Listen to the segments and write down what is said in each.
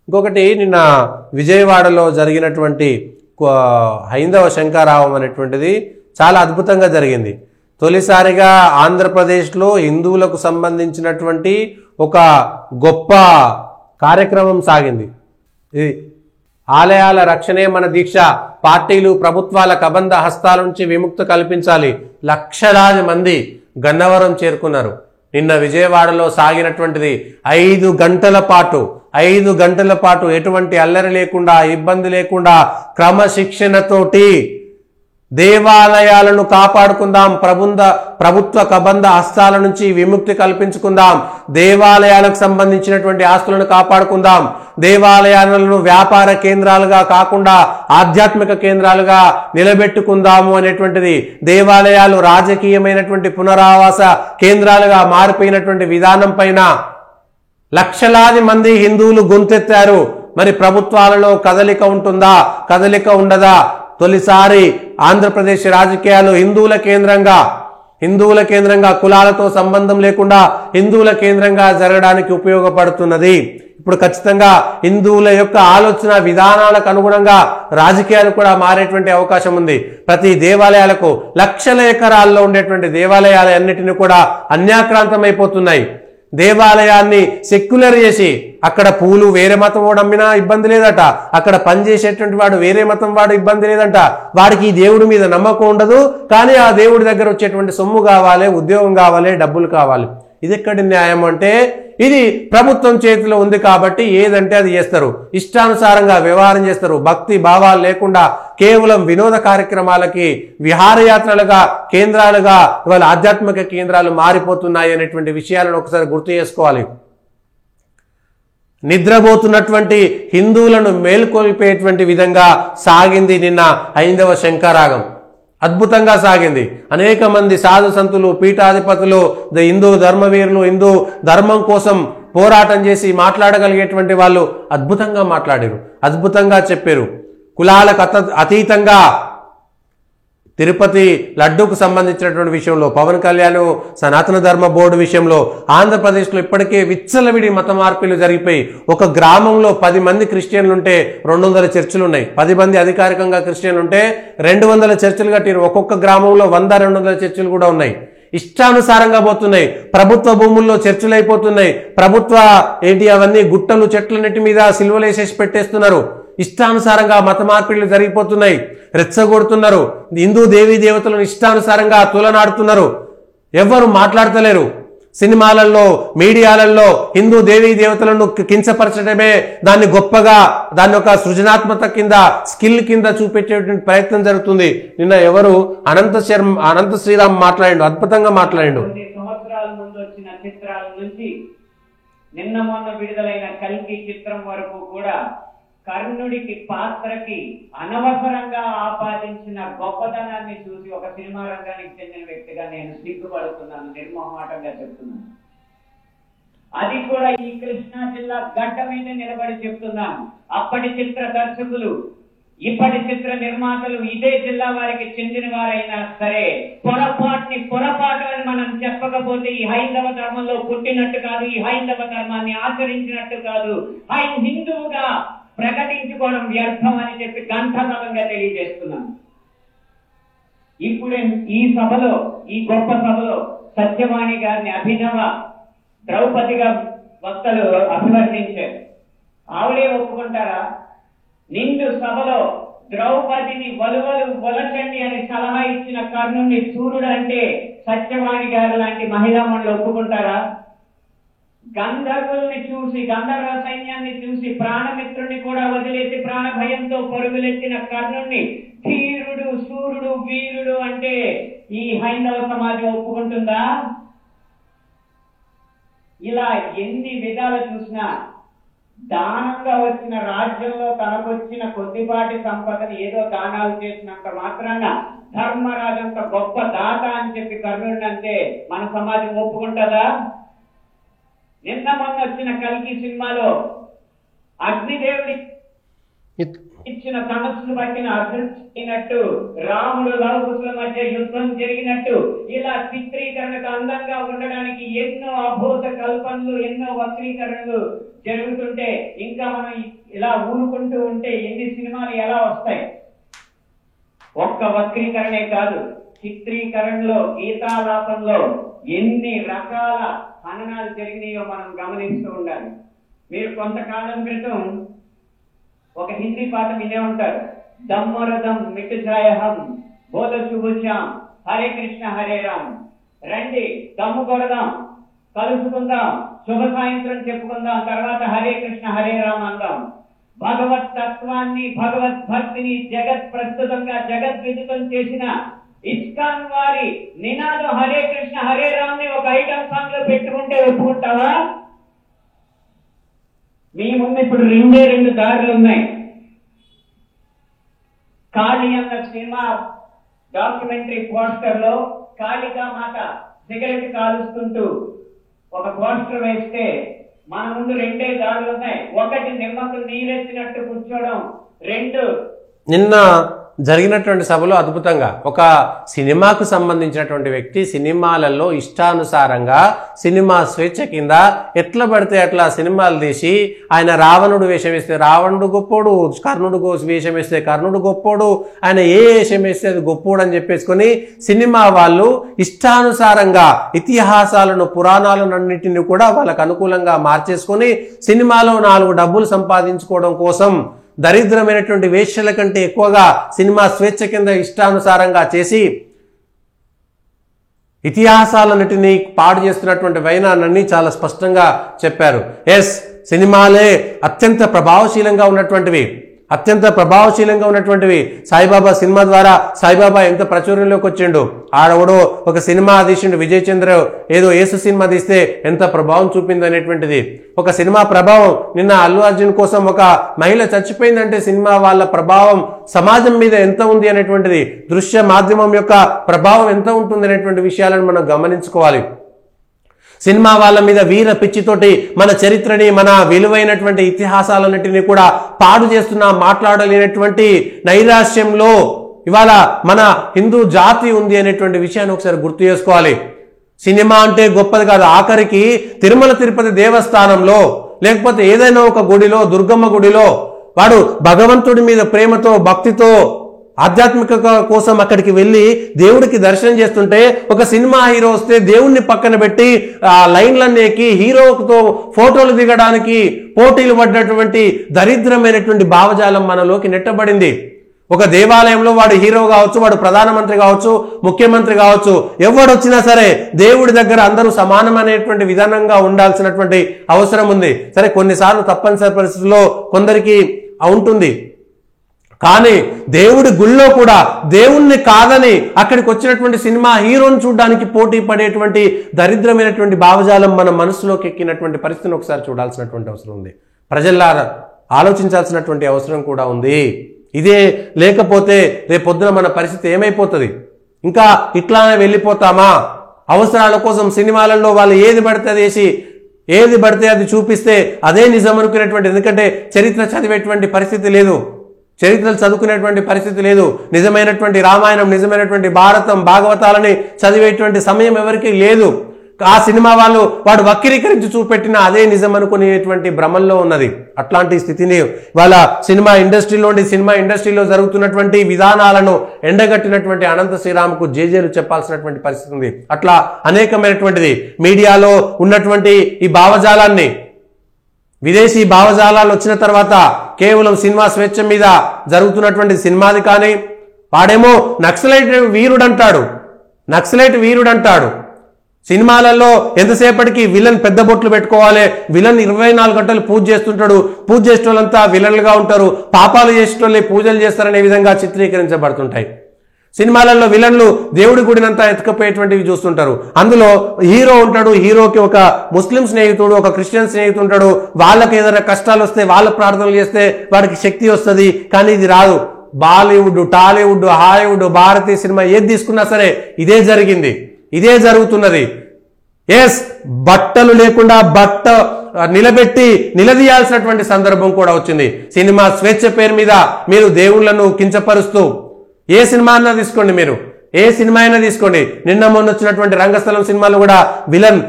ఇంకొకటి నిన్న విజయవాడలో జరిగినటువంటి హైందవ శంఖారావం అనేటువంటిది చాలా అద్భుతంగా జరిగింది. తొలిసారిగా ఆంధ్రప్రదేశ్లో హిందువులకు సంబంధించినటువంటి ఒక గొప్ప కార్యక్రమం సాగింది. ఇది ఆలయాల రక్షణే మన దీక్ష, పార్టీలు ప్రభుత్వాల కబంధ హస్తాల నుంచి విముక్తి కల్పించాలి. లక్షలాది మంది గన్నవరం చేరుకున్నారు. నిన్న విజయవాడలో సాగినటువంటిది 5 గంటల పాటు ఎటువంటి అల్లరి లేకుండా, ఇబ్బంది లేకుండా, క్రమశిక్షణతోటి దేవాలయాలను కాపాడుకుందాం, ప్రభుత్వ కబంధ హస్తాల నుంచి విముక్తి కల్పించుకుందాం, దేవాలయాలకు సంబంధించినటువంటి ఆస్తులను కాపాడుకుందాం, దేవాలయాలను వ్యాపార కేంద్రాలుగా కాకుండా ఆధ్యాత్మిక కేంద్రాలుగా నిలబెట్టుకుందాము అనేటువంటిది, దేవాలయాలు రాజకీయమైనటువంటి పునరావాస కేంద్రాలుగా మారిపోయినటువంటి విధానం పైన లక్షలాది మంది హిందువులు గొంతెత్తారు. మరి ప్రభుత్వాలలో కదలిక ఉంటుందా, కదలిక ఉండదా? తొలిసారి ఆంధ్రప్రదేశ్ రాజకీయాలు హిందువుల కేంద్రంగా కులాలతో సంబంధం లేకుండా హిందువుల కేంద్రంగా జరగడానికి ఉపయోగపడుతున్నది. ఇప్పుడు ఖచ్చితంగా హిందువుల యొక్క ఆలోచన విధానాలకు అనుగుణంగా రాజకీయాలు కూడా మారేటువంటి అవకాశం ఉంది. ప్రతి దేవాలయాలకు లక్షల ఎకరాల్లో ఉండేటువంటి దేవాలయాలన్నిటిని కూడా అన్యాక్రాంతమైపోతున్నాయి. దేవాలయాన్ని సెక్యులర్ చేసి అక్కడ పూలు వేరే మతం వాడు అమ్మినా ఇబ్బంది లేదట, అక్కడ పనిచేసేటువంటి వాడు వేరే మతం వాడు ఇబ్బంది లేదంట. వాడికి ఈ దేవుడి మీద నమ్మకం ఉండదు, కానీ ఆ దేవుడి దగ్గర వచ్చేటువంటి సొమ్ము కావాలి, ఉద్యోగం కావాలి, డబ్బులు కావాలి. ఇది ఎక్కడి న్యాయం అంటే ఇది ప్రభుత్వం చేతిలో ఉంది కాబట్టి ఏదంటే అది చేస్తారు, ఇష్టానుసారంగా వ్యవహారం చేస్తారు. భక్తి భావాలు లేకుండా కేవలం వినోద కార్యక్రమాలకి విహారయాత్రలుగా కేంద్రాలుగా ఇవాళ ఆధ్యాత్మిక కేంద్రాలు మారిపోతున్నాయి అనేటువంటి విషయాలను ఒకసారి గుర్తు చేసుకోవాలి. నిద్రపోతున్నటువంటి హిందువులను మేల్కొల్పేటువంటి విధంగా సాగింది నిన్న హైందవ శంఖారాగం. అద్భుతంగా సాగింది. అనేక మంది సాధు సంతులు, పీఠాధిపతులు, హిందూ ధర్మవీరులు, హిందూ ధర్మం కోసం పోరాటం చేసి మాట్లాడగలిగేటువంటి వాళ్ళు అద్భుతంగా మాట్లాడారు, అద్భుతంగా చెప్పారు. కులాలకు అతీతంగా తిరుపతి లడ్డూకు సంబంధించినటువంటి విషయంలో, పవన్ కళ్యాణ్ సనాతన ధర్మ బోర్డు విషయంలో ఆంధ్రప్రదేశ్లో ఇప్పటికే విచ్చలవిడి మత మార్పులు జరిగిపోయి ఒక గ్రామంలో 10 మంది క్రిస్టియన్లు ఉంటే 200 చర్చిలు ఉన్నాయి. 10 మంది అధికారికంగా క్రిస్టియన్లు ఉంటే 200 చర్చిలు కట్టిరు. ఒక్కొక్క గ్రామంలో 100-200 చర్చిలు కూడా ఉన్నాయి. ఇష్టానుసారంగా పోతున్నాయి. ప్రభుత్వ భూముల్లో చర్చలు అయిపోతున్నాయి. ప్రభుత్వ అవన్నీ గుట్టలు చెట్లన్నిటి మీద సిల్వలు వేసేసి పెట్టేస్తున్నారు. ఇష్టానుసారంగా మత మార్పిడులు జరిగిపోతున్నాయి. రెచ్చగొడుతున్నారు. హిందూ దేవీ దేవతలను ఇష్టానుసారంగా తులనాడుతున్నారు. ఎవరు మాట్లాడతలేరు. సినిమాలలో, మీడియాలలో హిందూ దేవీ దేవతలను కించపరచడమే దాన్ని గొప్పగా, దాన్ని ఒక సృజనాత్మక కింద, స్కిల్ కింద చూపెట్టేటువంటి ప్రయత్నం జరుగుతుంది. నిన్న ఎవరు అనంత శ్రీరామ్ మాట్లాడిండు, అద్భుతంగా మాట్లాడిండు. సంవత్సరాల ముందు వచ్చిన చిత్రాల నుంచి నిన్న మొన్న విడుదలైన కల్కి చిత్రం వరకు కూడా కర్ణుడికి పాత్రకి అనవసరంగా ఆపాదించిన గొప్పతనాన్ని చూసి ఒక సినిమా రంగానికి చెందిన వ్యక్తిగా నేను సిగ్గుపడుతున్నాను, నిర్మోహమాటంగా చెప్తున్నాను. అది కూడా ఈ కృష్ణా జిల్లా గడ్డ మీద నిలబడి చెప్తున్నాను. అప్పటి చిత్ర దర్శకులు, ఇప్పటి చిత్ర నిర్మాతలు ఇదే జిల్లా వారికి చెందిన వారైనా సరే పొరపాటు అని మనం చెప్పకపోతే ఈ హైందవ ధర్మంలో పుట్టినట్టు కాదు, ఈ హైందవ ధర్మాన్ని ఆచరించినట్టు కాదు, హిందువుగా ప్రకటించుకోవడం వ్యర్థం అని చెప్పి గంటబలంగా తెలియజేస్తున్నాను. ఇప్పుడే ఈ సభలో, ఈ గొప్ప సభలో సత్యవాణి గారిని అభినవ ద్రౌపదిగా వక్తలు అభివర్ణించారు. ఆవిడే ఒప్పుకుంటారా? నిండు సభలో ద్రౌపదిని వలచండి అని సలహా ఇచ్చిన కర్ణుడిని సూర్యుడు అంటే సత్యవాణి గారు లాంటి మహిళా మండలి ఒప్పుకుంటారా? గంధర్వుల్ని చూసి, గంధర్వ సైన్యాన్ని చూసి ప్రాణమిత్రుడిని కూడా వదిలేసి ప్రాణ భయంతో పరుగులెత్తిన కర్ణుడిని ధీరుడు, సూర్యుడు, వీరుడు అంటే ఈ హైందవ సమాజం ఒప్పుకుంటుందా? ఇలా ఎన్ని విధాలు చూసినా దానంగా వచ్చిన రాజ్యంలో తనకొచ్చిన కొద్దిపాటి సంపదని ఏదో దానాలు చేసినంత మాత్రాన ధర్మరాజంత గొప్ప దాత అని చెప్పి కర్ణుడిని అంటే మన సమాజం ఒప్పుకుంటుందా? నిన్న మొన్న వచ్చిన కల్కి సినిమాలో అగ్నిదేవుడి ఇచ్చిన ధనస్సును పట్టిన అర్జున్ అయినట్టు, రాముడు లవకుశుల మధ్య యుద్ధం జరిగినట్టు, ఇలా చిత్రీకరణకు అందంగా ఉండడానికి ఎన్నో అభూత కల్పనలు, ఎన్నో వక్రీకరణలు జరుగుతుంటే ఇంకా మనం ఇలా ఊరుకుంటూ ఉంటే ఎన్ని సినిమాలు ఎలా వస్తాయి? ఒక్క వక్రీకరణే కాదు, చిత్రీకరణలో, గీతాలాపంలో ఎన్ని రకాల హననాలు జరిగినాయో మనం గమనిస్తూ ఉండాలి. మీరు కొంతకాలం క్రితం ఒక హిందీ పాట వినే ఉంటారు, దమ్మరదం మిట్ జాయ హం బోల శుభశ్యాం హరే కృష్ణ హరే రామ్. రండి దమ్ము కొడదాం, కలుసుకుందాం, శుభ సాయంత్రం చెప్పుకుందాం, తర్వాత హరే కృష్ణ హరే రామ్ అందాం. భగవత్ తత్వాన్ని, భగవద్భక్తిని జగత్ ప్రస్తుతంగా జగద్విదితం చేసిన ఇస్కాన్ వారి నినాదం హరే కృష్ణ హరే రామ్ ని ఒక ఐటమ్ సాంగ్ లో పెట్టుకుంటే ఒప్పుకుంటావా? మీ ముందు ఇప్పుడు రెండు దారులు ఉన్నాయి. కాళీ అన్న సినిమా డాక్యుమెంటరీ పోస్టర్ లో కాళికా మాత సిగరెట్ కాలుస్తుంటూ ఒక పోస్టర్ వేస్తే మన ముందు రెండే దారులు ఉన్నాయి. ఒకటి నిమ్మకు నీరెత్తినట్టు కూర్చోవడం, రెండు నిన్న జరిగినటువంటి సభలో అద్భుతంగా ఒక సినిమాకు సంబంధించినటువంటి వ్యక్తి సినిమాలలో ఇష్టానుసారంగా సినిమా స్వేచ్ఛ కింద ఎట్లా పడితే అట్లా సినిమాలు తీసి ఆయన రావణుడు వేషం వేస్తే రావణుడు గొప్పోడు, కర్ణుడు వేషం వేస్తే కర్ణుడు గొప్పోడు, ఆయన ఏ వేషం వేస్తే అది గొప్పోడు అని చెప్పేసుకొని సినిమా వాళ్ళు ఇష్టానుసారంగా ఇతిహాసాలను, పురాణాలన్నింటినీ కూడా వాళ్ళకు అనుకూలంగా మార్చేసుకొని సినిమాలో 4 డబ్బులు సంపాదించుకోవడం కోసం దరిద్రమైనటువంటి వేశ్యల కంటే ఎక్కువగా సినిమా స్వేచ్ఛ కింద ఇష్టానుసారంగా చేసి ఇతిహాసాలన్నిటినీ పాడు చేస్తున్నటువంటి వైనాన్ని చాలా స్పష్టంగా చెప్పారు. ఎస్, సినిమాలే అత్యంత ప్రభావశీలంగా ఉన్నటువంటివి. సాయిబాబా సినిమా ద్వారా సాయిబాబా ఎంత ప్రాచుర్యంలోకి వచ్చిండు. ఆడవడో ఒక సినిమా తీసిండు, విజయ్ చంద్ర ఏదో యేసు సినిమా తీస్తే ఎంత ప్రభావం చూపింది అనేటువంటిది. ఒక సినిమా ప్రభావం, నిన్న అల్లు అర్జున్ కోసం ఒక మహిళ చచ్చిపోయిందంటే సినిమా వాళ్ళ ప్రభావం సమాజం మీద ఎంత ఉంది అనేటువంటిది, దృశ్య మాధ్యమం యొక్క ప్రభావం ఎంత ఉంటుంది అనేటువంటి విషయాలను మనం గమనించుకోవాలి. సినిమా వాళ్ళ మీద వీర పిచ్చితోటి మన చరిత్రని, మన విలువైనటువంటి ఇతిహాసాలన్నింటినీ కూడా పాడు చేస్తున్నా మాట్లాడలేనటువంటి నైరాశ్యంలో ఇవాళ మన హిందూ జాతి ఉంది అనేటువంటి విషయాన్ని ఒకసారి గుర్తు చేసుకోవాలి. సినిమా అంటే గొప్పది కాదు, ఆఖరికి తిరుమల తిరుపతి దేవస్థానంలో లేకపోతే ఏదైనా ఒక గుడిలో, దుర్గమ్మ గుడిలో వాడు భగవంతుడి మీద ప్రేమతో, భక్తితో, ఆధ్యాత్మిక కోసం అక్కడికి వెళ్ళి దేవుడికి దర్శనం చేస్తుంటే ఒక సినిమా హీరో వస్తే దేవుణ్ణి పక్కన పెట్టి ఆ లైన్లన్నీ ఎక్కి హీరోతో ఫోటోలు దిగడానికి పోటీలు పడ్డటువంటి దరిద్రమైనటువంటి భావజాలం మనలోకి నెట్టబడింది. ఒక దేవాలయంలో వాడు హీరో కావచ్చు, వాడు ప్రధానమంత్రి కావచ్చు, ముఖ్యమంత్రి కావచ్చు, ఎవడొచ్చినా సరే దేవుడి దగ్గర అందరూ సమానమైనటువంటి విధానంగా ఉండాల్సినటువంటి అవసరం ఉంది. సరే, కొన్నిసార్లు తప్పనిసరి పరిస్థితుల్లో కొందరికి ఉంటుంది. కానీ దేవుడి గుళ్ళో కూడా దేవుణ్ణి కాదని అక్కడికి వచ్చినటువంటి సినిమా హీరోని చూడడానికి పోటీ పడేటువంటి దరిద్రమైనటువంటి భావజాలం మన మనసులోకి ఎక్కినటువంటి పరిస్థితిని ఒకసారి చూడాల్సినటువంటి అవసరం ఉంది. ప్రజల్లారా ఆలోచించాల్సినటువంటి అవసరం కూడా ఉంది. ఇదే లేకపోతే రేపొద్దున మన పరిస్థితి ఏమైపోతుంది? ఇంకా ఇట్లానే వెళ్ళిపోతామా? అవసరాల కోసం సినిమాలలో వాళ్ళు ఏది పడితే అది వేసి, ఏది పడితే అది చూపిస్తే అదే నిజం అనుకునేటువంటి, ఎందుకంటే చరిత్ర చదివేటువంటి పరిస్థితి లేదు, చరిత్రలు చదువుకునేటువంటి పరిస్థితి లేదు. నిజమైనటువంటి రామాయణం, నిజమైనటువంటి భారతం, భాగవతాలని చదివేటువంటి సమయం ఎవరికీ లేదు. ఆ సినిమా వాళ్ళు వాడు వక్రీకరించి చూపెట్టిన అదే నిజం అనుకునేటువంటి భ్రమంలో ఉన్నది. అట్లాంటి స్థితిని వాళ్ళ సినిమా ఇండస్ట్రీలో జరుగుతున్నటువంటి విధానాలను ఎండగట్టినటువంటి అనంత శ్రీరామ్కు జేజేలు చెప్పాల్సినటువంటి పరిస్థితి ఉంది. అట్లా అనేకమైనటువంటిది మీడియాలో ఉన్నటువంటి ఈ భావజాలాన్ని, విదేశీ భావజాలాలు వచ్చిన తర్వాత కేవలం సినిమా స్వేచ్ఛ మీద జరుగుతున్నటువంటి సినిమాది కానీ, వాడేమో నక్సలైట్ వీరుడు అంటాడు. సినిమాలలో ఎంతసేపటికి విలన్ పెద్ద బొట్లు పెట్టుకోవాలి, విలన్ 24 గంటలు పూజ చేస్తుంటాడు, పూజ చేసేటోళ్ళంతా విలన్లుగా ఉంటారు, పాపాలు చేసేటోళ్ళే పూజలు చేస్తారనే విధంగా చిత్రీకరించబడుతుంటాయి. సినిమాలలో విలన్లు దేవుడి గుడినంతా ఎత్తుకపోయేటువంటివి చూస్తుంటారు. అందులో హీరో ఉంటాడు, హీరోకి ఒక ముస్లిం స్నేహితుడు, ఒక క్రిస్టియన్ స్నేహితుడు ఉంటాడు. వాళ్ళకి ఏదైనా కష్టాలు వస్తే, వాళ్ళ ప్రార్థనలు చేస్తే వాడికి శక్తి వస్తుంది. కానీ ఇది రాదు. బాలీవుడ్, టాలీవుడ్, హాలీవుడ్, భారతీయ సినిమా ఏది తీసుకున్నా సరే ఇదే జరిగింది, ఇదే జరుగుతున్నది. ఎస్, బట్టలు లేకుండా నిలదీయాల్సినటువంటి సందర్భం కూడా వచ్చింది. సినిమా స్వేచ్ఛ పేరు మీద మీరు దేవుళ్లను కించపరుస్తూ ఏ సినిమా అయినా తీసుకోండి, మీరు ఏ సినిమా అయినా తీసుకోండి. నిన్న మొన్న వచ్చినటువంటి రంగస్థలం సినిమాలో కూడా విలన్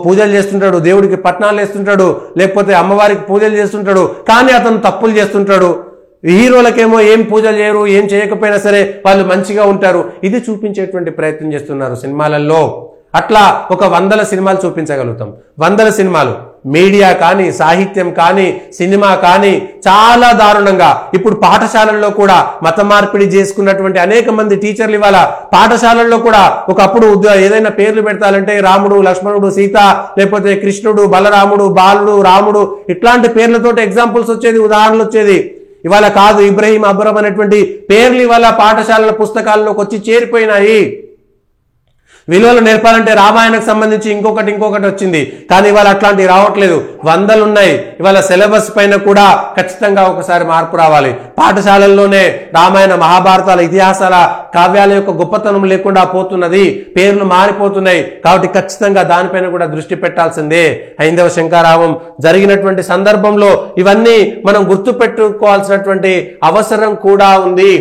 పూజలు చేస్తుంటాడు, దేవుడికి పట్నాలు వేస్తుంటాడు, లేకపోతే అమ్మవారికి పూజలు చేస్తుంటాడు, కానీ అతను తప్పులు చేస్తుంటాడు. హీరోలకేమో ఏం పూజలు చేయరు, ఏం చేయకపోయినా సరే వాళ్ళు మంచిగా ఉంటారు. ఇది చూపించేటువంటి ప్రయత్నం చేస్తున్నారు సినిమాలలో. అట్లా ఒక 100 సినిమాలు చూపించగలుగుతాం. 100 సినిమాలు, మీడియా కానీ, సాహిత్యం కానీ, సినిమా కానీ చాలా దారుణంగా. ఇప్పుడు పాఠశాలల్లో కూడా మత మార్పిడి చేసుకున్నటువంటి అనేక మంది టీచర్లు ఇవాళ పాఠశాలల్లో కూడా ఒకప్పుడు ఏదైనా పేర్లు పెడతాలంటే రాముడు, లక్ష్మణుడు, సీత, లేకపోతే కృష్ణుడు, బలరాముడు, బాలుడు, రాముడు, ఇట్లాంటి పేర్లతో ఎగ్జాంపుల్స్ వచ్చేది, ఉదాహరణలు వచ్చేది. ఇవాళ కాదు, ఇబ్రహీం, అబ్రహం అనేటువంటి పేర్లు ఇవాళ పాఠశాలల పుస్తకాల్లోకి వచ్చి చేరిపోయినాయి. విలువలు నేర్పాలంటే రామాయణకు సంబంధించి ఇంకొకటి వచ్చింది, కానీ ఇవాళ అట్లాంటివి రావట్లేదు. 100 ఉన్నాయి. ఇవాళ సిలబస్ పైన కూడా ఖచ్చితంగా ఒకసారి మార్పు రావాలి. పాఠశాలల్లోనే రామాయణ, మహాభారతాల, ఇతిహాసాల, కావ్యాల యొక్క గొప్పతనం లేకుండా పోతున్నది, పేర్లు మారిపోతున్నాయి. కాబట్టి ఖచ్చితంగా దానిపైన కూడా దృష్టి పెట్టాల్సిందే. హైందవ శంకారావం జరిగినటువంటి సందర్భంలో ఇవన్నీ మనం గుర్తు పెట్టుకోవాల్సినటువంటి అవసరం కూడా ఉంది.